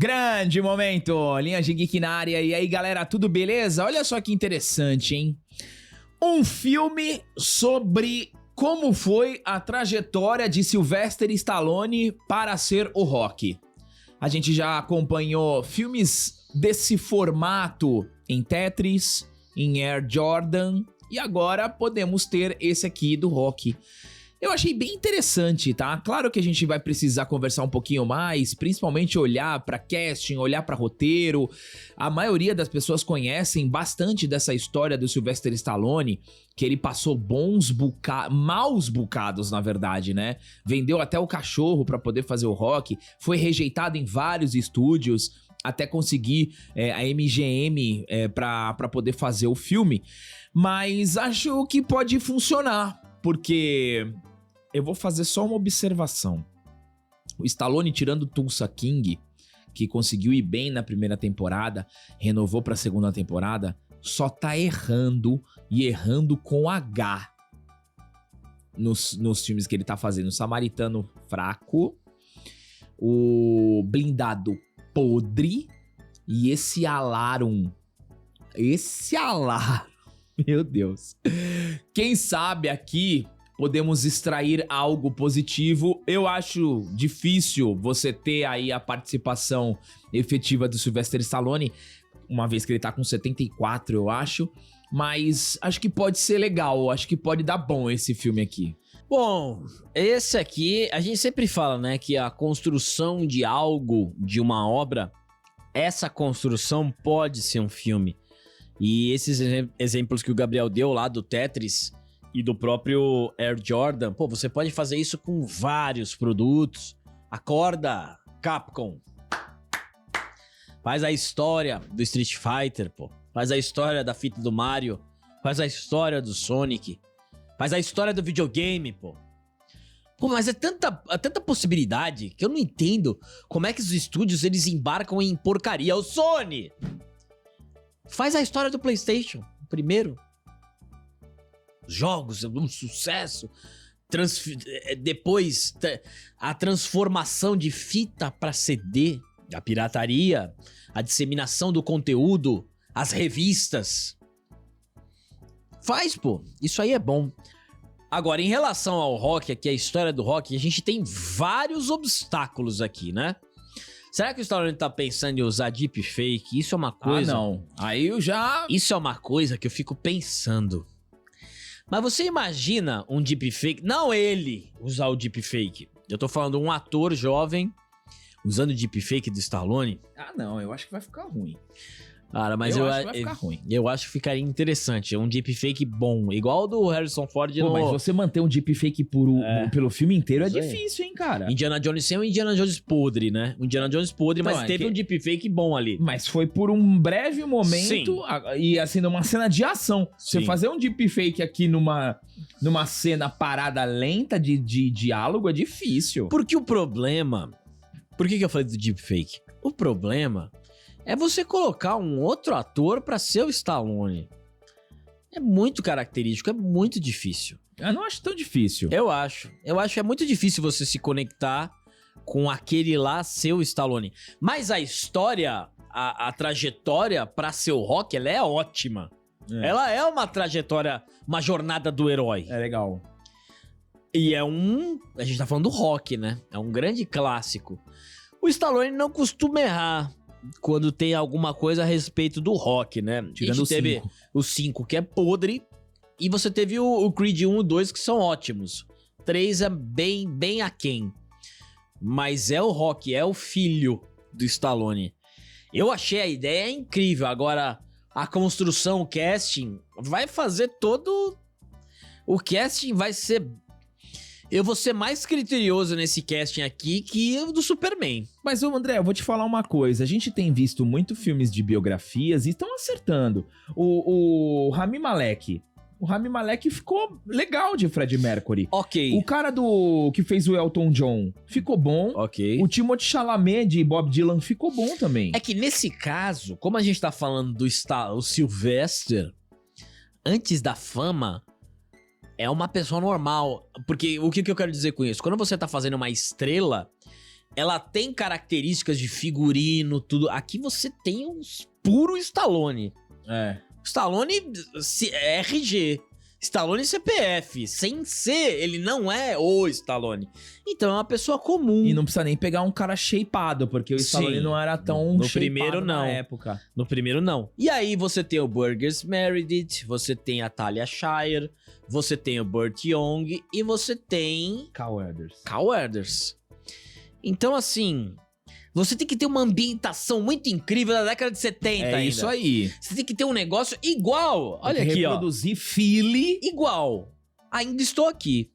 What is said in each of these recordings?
Grande momento, Linha de Geek na área. E aí, galera, tudo beleza? Olha só que interessante, hein? Um filme sobre como foi a trajetória de Sylvester Stallone para ser o Rocky. A gente já acompanhou filmes desse formato em Tetris, em Air Jordan, e agora podemos ter esse aqui do Rocky. Eu achei bem interessante, tá? Claro que a gente vai precisar conversar um pouquinho mais, principalmente olhar pra casting, olhar pra roteiro. A maioria das pessoas conhecem bastante dessa história do Sylvester Stallone, que ele passou maus bocados, na verdade, né? Vendeu até o cachorro pra poder fazer o Rocky, foi rejeitado em vários estúdios até conseguir a MGM pra poder fazer o filme. Mas acho que pode funcionar, porque eu vou fazer só uma observação. O Stallone, tirando Tulsa King, que conseguiu ir bem na primeira temporada, renovou pra segunda temporada, só tá errando, e errando com H nos filmes que ele tá fazendo. O Samaritano Fraco, o Blindado Podre e esse Alarum. Esse Alarum, meu Deus. Quem sabe aqui podemos extrair algo positivo. Eu acho difícil você ter aí a participação efetiva do Sylvester Stallone, uma vez que ele tá com 74, eu acho. Mas acho que pode ser legal, acho que pode dar bom esse filme aqui. Bom, esse aqui, a gente sempre fala, né, que a construção de algo, de uma obra, essa construção pode ser um filme. E esses exemplos que o Gabriel deu lá do Tetris e do próprio Air Jordan, pô, você pode fazer isso com vários produtos. Acorda, Capcom. Faz a história do Street Fighter, pô. Faz a história da fita do Mario. Faz a história do Sonic. Faz a história do videogame, pô. Pô, mas é tanta possibilidade que eu não entendo como é que os estúdios, eles embarcam em porcaria. O Sony! Faz a história do PlayStation, primeiro. Jogos, um sucesso. Depois, a transformação de fita para CD, a pirataria, a disseminação do conteúdo, as revistas. Faz, pô. Isso aí é bom. Agora, em relação ao Rocky, aqui a história do Rocky, a gente tem vários obstáculos aqui, né? Será que o Stallone tá pensando em usar deepfake? Isso é uma coisa... Ah, não. Aí eu já... Isso é uma coisa que eu fico pensando. Mas você imagina um deepfake... Não ele usar o deepfake. Eu tô falando um ator jovem usando o deepfake do Stallone. Ah, não. Eu acho que vai ficar ruim. Cara, mas eu acho que vai ficar ruim. Eu acho que ficaria interessante. Um deepfake bom. Igual o do Harrison Ford no... Mas você manter um deepfake pelo filme inteiro é difícil, hein, cara? Indiana Jones é um Indiana Jones podre, né? Um Indiana Jones podre, então, mas teve um deepfake bom ali. Mas foi por um breve momento. E assim, numa cena de ação. Sim. Você fazer um deepfake aqui numa cena parada lenta de diálogo é difícil. Porque o problema... Por que eu falei do deepfake? O problema... é você colocar um outro ator pra ser o Stallone. É muito característico, é muito difícil. Eu não acho tão difícil. Eu acho que é muito difícil você se conectar com aquele lá ser o Stallone. Mas a história, a trajetória pra ser o Rocky, ela é ótima. Ela é uma trajetória, uma jornada do herói. É legal. E a gente tá falando do Rocky, né? É um grande clássico. O Stallone não costuma errar quando tem alguma coisa a respeito do Rock, né? Tirando a gente teve o 5, que é podre, e você teve o Creed 1 e 2, que são ótimos. 3 é bem aquém. Mas é o Rock, é o filho do Stallone. Eu achei a ideia incrível. Agora, a construção, o casting, vai fazer todo... O casting vai ser... Eu vou ser mais criterioso nesse casting aqui que o do Superman. Mas, André, eu vou te falar uma coisa. A gente tem visto muito filmes de biografias e estão acertando. O Rami Malek. O Rami Malek ficou legal de Freddie Mercury. Ok. O cara que fez o Elton John ficou bom. Ok. O Timothée Chalamet de Bob Dylan ficou bom também. É que nesse caso, como a gente tá falando do o Sylvester, antes da fama... é uma pessoa normal. Porque o que eu quero dizer com isso? Quando você tá fazendo uma estrela, ela tem características de figurino, tudo. Aqui você tem um puro Stallone. Stallone RG. Stallone CPF. Sem ser, ele não é o Stallone. Então é uma pessoa comum. E não precisa nem pegar um cara shapeado, porque o Stallone não era tão no primeiro não. Na época. No primeiro não. E aí você tem o Burgess Meredith, você tem a Talia Shire, você tem o Burt Young e você tem... Carl Weathers. Então assim... Você tem que ter uma ambientação muito incrível da década de 70 ainda. É isso aí. Você tem que ter um negócio igual. Olha aqui, reproduzir Philly. Igual. Ainda estou aqui.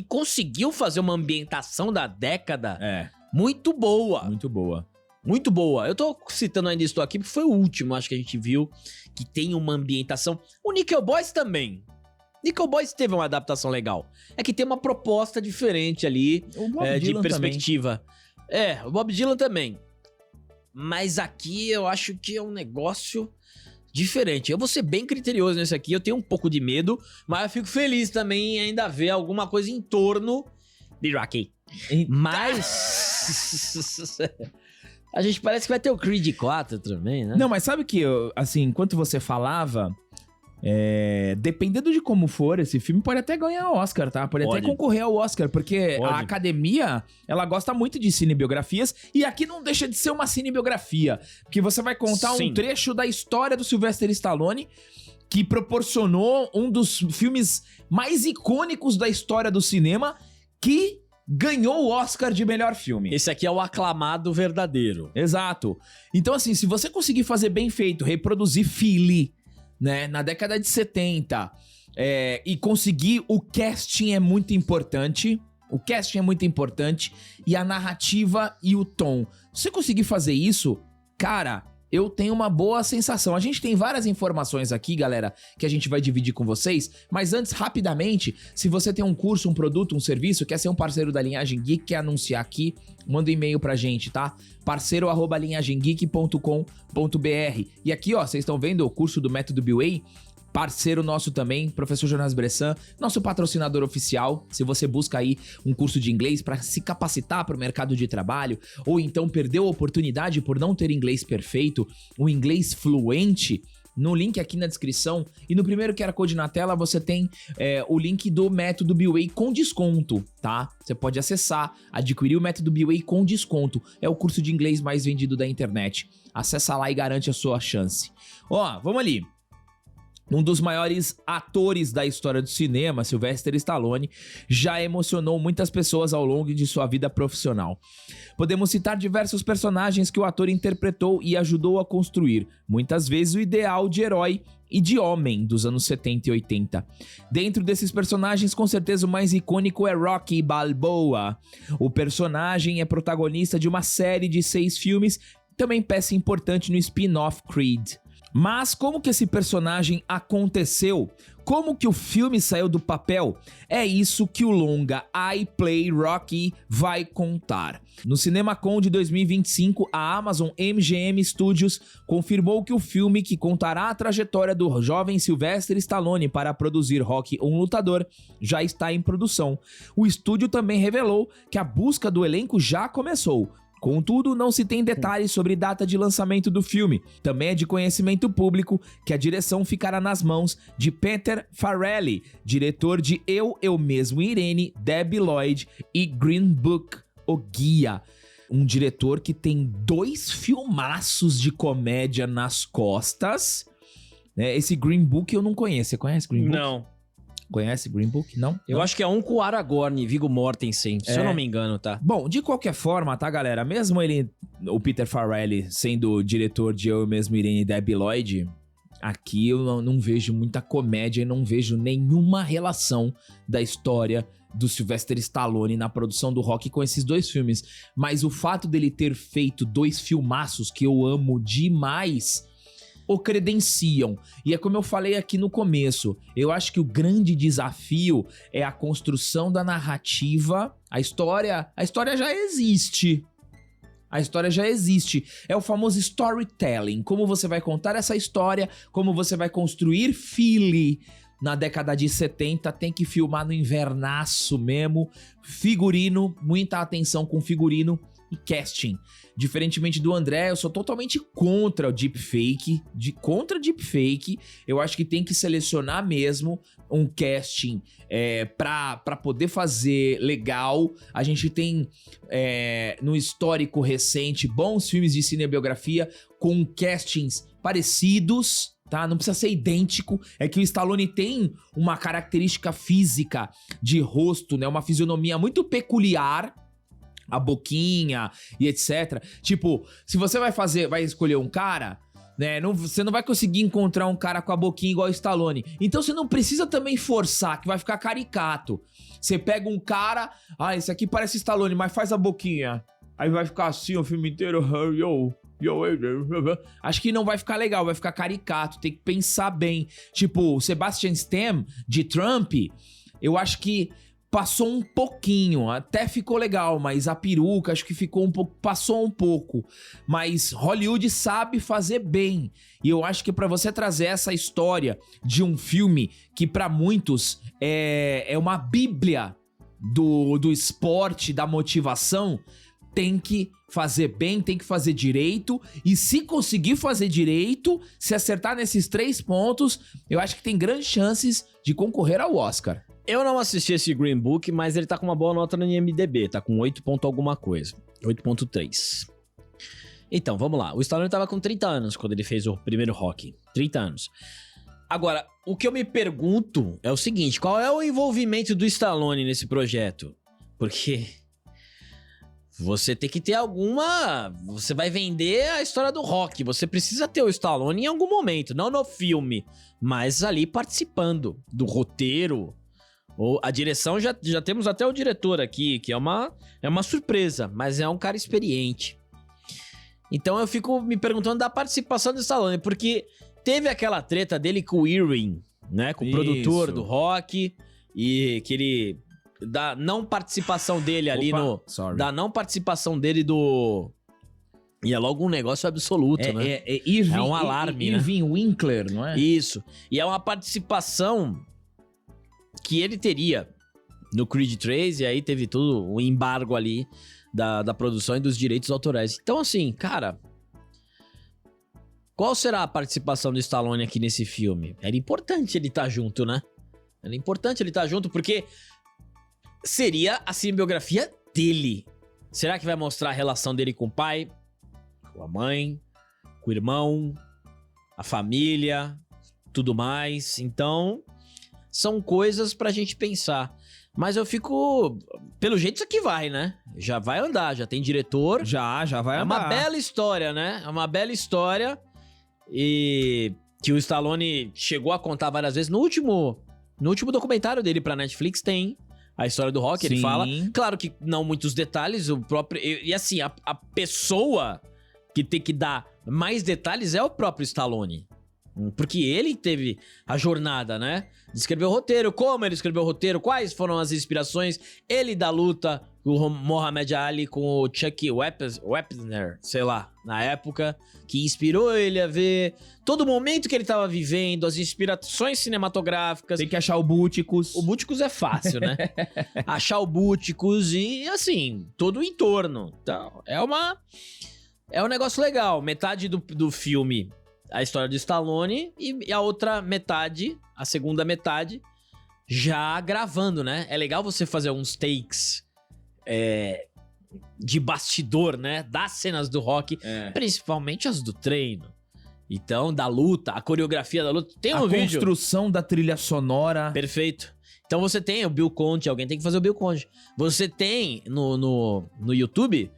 Conseguiu fazer uma ambientação da década muito boa. Muito boa. Muito boa. Eu tô citando Ainda Estou Aqui porque foi o último, acho que a gente viu, que tem uma ambientação. O Nickel Boys também. Nickel Boys teve uma adaptação legal. É que tem uma proposta diferente ali, de perspectiva. Também. O Bob Dylan também. Mas aqui eu acho que é um negócio diferente. Eu vou ser bem criterioso nesse aqui. Eu tenho um pouco de medo, mas eu fico feliz também em ainda ver alguma coisa em torno de Rocky. Mas... a gente parece que vai ter o Creed 4 também, né? Não, mas sabe que, assim, enquanto você falava... dependendo de como for, esse filme pode até ganhar Oscar, tá? Pode até concorrer ao Oscar, porque a academia, ela gosta muito de cinebiografias, e aqui não deixa de ser uma cinebiografia, porque você vai contar um trecho da história do Sylvester Stallone, que proporcionou um dos filmes mais icônicos da história do cinema, que ganhou o Oscar de melhor filme. Esse aqui é o aclamado verdadeiro. Exato. Então, assim, se você conseguir fazer bem feito, reproduzir Philly, né, na década de 70, e conseguir... O casting é muito importante. O casting é muito importante. E a narrativa e o tom. Se você conseguir fazer isso, cara, eu tenho uma boa sensação. A gente tem várias informações aqui, galera, que a gente vai dividir com vocês. Mas antes, rapidamente, se você tem um curso, um produto, um serviço, quer ser um parceiro da Linhagem Geek, quer anunciar aqui, manda um e-mail pra gente, tá? parceiro@linhagemgeek.com.br. E aqui, ó, vocês estão vendo o curso do Método BWay, parceiro nosso também, professor Jonas Bressan, nosso patrocinador oficial. Se você busca aí um curso de inglês para se capacitar para o mercado de trabalho, ou então perdeu a oportunidade por não ter inglês perfeito, um inglês fluente, no link aqui na descrição e no primeiro QR Code na tela você tem o link do Método BWay com desconto, tá? Você pode acessar, adquirir o Método BWay com desconto. É o curso de inglês mais vendido da internet. Acessa lá e garante a sua chance. Ó, vamos ali. Um dos maiores atores da história do cinema, Sylvester Stallone, já emocionou muitas pessoas ao longo de sua vida profissional. Podemos citar diversos personagens que o ator interpretou e ajudou a construir, muitas vezes o ideal de herói e de homem dos anos 70 e 80. Dentro desses personagens, com certeza o mais icônico é Rocky Balboa. O personagem é protagonista de uma série de 6 filmes, também peça importante no spin-off Creed. Mas como que esse personagem aconteceu? Como que o filme saiu do papel? É isso que o longa I Play Rocky vai contar. No CinemaCon de 2025, a Amazon MGM Studios confirmou que o filme, que contará a trajetória do jovem Sylvester Stallone para produzir Rocky, um lutador, já está em produção. O estúdio também revelou que a busca do elenco já começou. Contudo, não se tem detalhes sobre data de lançamento do filme. Também é de conhecimento público que a direção ficará nas mãos de Peter Farrelly, diretor de Eu Mesmo Irene, Debbie Lloyd e Green Book, O Guia. Um diretor que tem 2 filmaços de comédia nas costas. Esse Green Book eu não conheço. Você conhece Green Book? Não. Conhece Green Book? Não? Eu acho que é um com o Aragorn, Viggo Mortensen, se eu não me engano, tá? Bom, de qualquer forma, tá, galera? Mesmo ele, o Peter Farrelly, sendo o diretor de Eu Mesmo Irene e Debbie Lloyd, aqui eu não vejo muita comédia e não vejo nenhuma relação da história do Sylvester Stallone na produção do Rocky com esses 2 filmes. Mas o fato dele ter feito 2 filmaços que eu amo demais o credenciam. E é como eu falei aqui no começo, eu acho que o grande desafio é a construção da narrativa. A história já existe. A história já existe. É o famoso storytelling. Como você vai contar essa história, como você vai construir Philly, na década de 70, tem que filmar no invernaço mesmo. Figurino, muita atenção com figurino e casting. Diferentemente do André, eu sou totalmente contra o deepfake, eu acho que tem que selecionar mesmo um casting pra poder fazer legal. A gente tem no histórico recente bons filmes de cinebiografia com castings parecidos, tá? Não precisa ser idêntico, é que o Stallone tem uma característica física de rosto, né? Uma fisionomia muito peculiar, a boquinha e etc. Tipo, se você vai escolher um cara, né? Você não vai conseguir encontrar um cara com a boquinha igual o Stallone. Então você não precisa também forçar, que vai ficar caricato. Você pega um cara, esse aqui parece Stallone, mas faz a boquinha. Aí vai ficar assim o filme inteiro. Acho que não vai ficar legal, vai ficar caricato, tem que pensar bem. Tipo, o Sebastian Stan, de Trump, eu acho que passou um pouquinho, até ficou legal, mas a peruca acho que ficou um pouco, passou um pouco. Mas Hollywood sabe fazer bem. E eu acho que pra você trazer essa história de um filme que pra muitos é uma bíblia do esporte, da motivação, tem que fazer bem, tem que fazer direito. E se conseguir fazer direito, se acertar nesses 3 pontos, eu acho que tem grandes chances de concorrer ao Oscar. Eu não assisti esse Green Book, mas ele tá com uma boa nota no IMDb, tá com 8 ponto alguma coisa, 8.3. Então, vamos lá. O Stallone tava com 30 anos quando ele fez o primeiro Rocky. 30 anos. Agora, o que eu me pergunto é o seguinte, qual é o envolvimento do Stallone nesse projeto? Porque você tem que ter alguma... Você vai vender a história do Rocky, você precisa ter o Stallone em algum momento, não no filme, mas ali participando do roteiro. Ou a direção, já temos até o diretor aqui, que é uma surpresa, mas é um cara experiente. Então eu fico me perguntando da participação do Stallone, porque teve aquela treta dele com o Irwin, né? Com o produtor do Rocky, e que ele... Da não participação dele ali Da não participação dele do... E é logo um negócio absoluto, né? Irving, é um alarme, Irving Winkler, não é? Isso. E é uma participação que ele teria no Creed 3, e aí teve tudo o embargo ali da produção e dos direitos autorais. Então, assim, cara, qual será a participação do Stallone aqui nesse filme? Era importante ele estar junto, né? Era importante ele estar junto, porque seria a cinebiografia dele. Será que vai mostrar a relação dele com o pai, com a mãe, com o irmão, a família, tudo mais? Então, são coisas pra gente pensar. Mas eu fico... Pelo jeito isso aqui vai, né? Já vai andar, já tem diretor. Já vai andar. É uma bela história, né? É uma bela história. E que o Stallone chegou a contar várias vezes. No último documentário dele pra Netflix tem a história do Rocky. Sim. Ele fala, claro que não muitos detalhes, o próprio... E assim, a pessoa que tem que dar mais detalhes é o próprio Stallone. Porque ele teve a jornada, né? De escrever o roteiro, como ele escreveu o roteiro, quais foram as inspirações. Ele da luta com o Muhammad Ali, com o Chuck Wepner, sei lá, na época, que inspirou ele a ver todo o momento que ele tava vivendo, as inspirações cinematográficas. Tem que achar o Búticos. O Búticos é fácil, né? Achar o Búticos e, assim, todo o entorno. Então, é um negócio legal. Metade do filme... a história do Stallone e a outra metade, a segunda metade, já gravando, né? É legal você fazer uns takes de bastidor, né? Das cenas do Rocky, principalmente as do treino. Então, da luta, a coreografia da luta. Tem um vídeo. A construção da trilha sonora. Perfeito. Então você tem o Bill Conti, alguém tem que fazer o Bill Conti. Você tem no YouTube...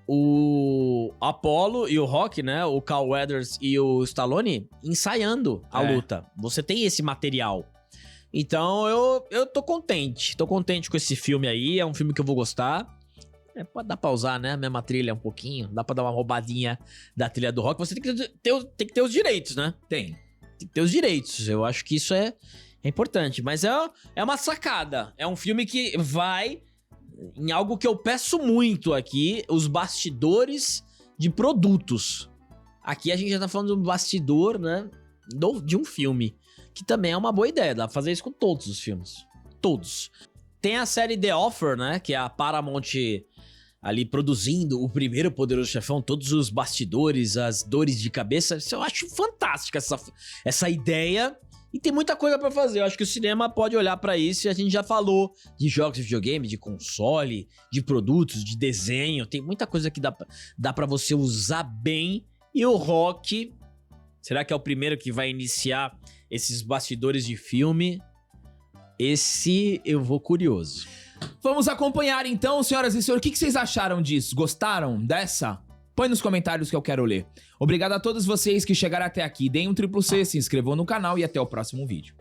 o Apollo e o Rock, né? O Carl Weathers e o Stallone ensaiando a luta. Você tem esse material. Então eu tô contente. Tô contente com esse filme aí. É um filme que eu vou gostar. Pode dar pra usar, né? A mesma trilha um pouquinho. Dá pra dar uma roubadinha da trilha do Rock. Você tem que ter os direitos, né? Tem que ter os direitos. Eu acho que isso é importante. Mas é uma sacada. É um filme que vai... em algo que eu peço muito aqui, os bastidores de produtos. Aqui a gente já tá falando de um bastidor, né, de um filme. que também é uma boa ideia, dá pra fazer isso com todos os filmes. Todos. Tem a série The Offer, né, que é a Paramount ali produzindo o primeiro Poderoso Chefão, todos os bastidores, as dores de cabeça. Eu acho fantástica essa ideia. E tem muita coisa pra fazer. Eu acho que o cinema pode olhar pra isso. E a gente já falou de jogos de videogame, de console, de produtos, de desenho. Tem muita coisa que dá pra você usar bem. E o Rock, será que é o primeiro que vai iniciar esses bastidores de filme? Esse eu vou curioso. Vamos acompanhar então, senhoras e senhores. O que vocês acharam disso? Gostaram dessa? Põe nos comentários que eu quero ler. Obrigado a todos vocês que chegaram até aqui. Deem um triplo C, se inscrevam no canal e até o próximo vídeo.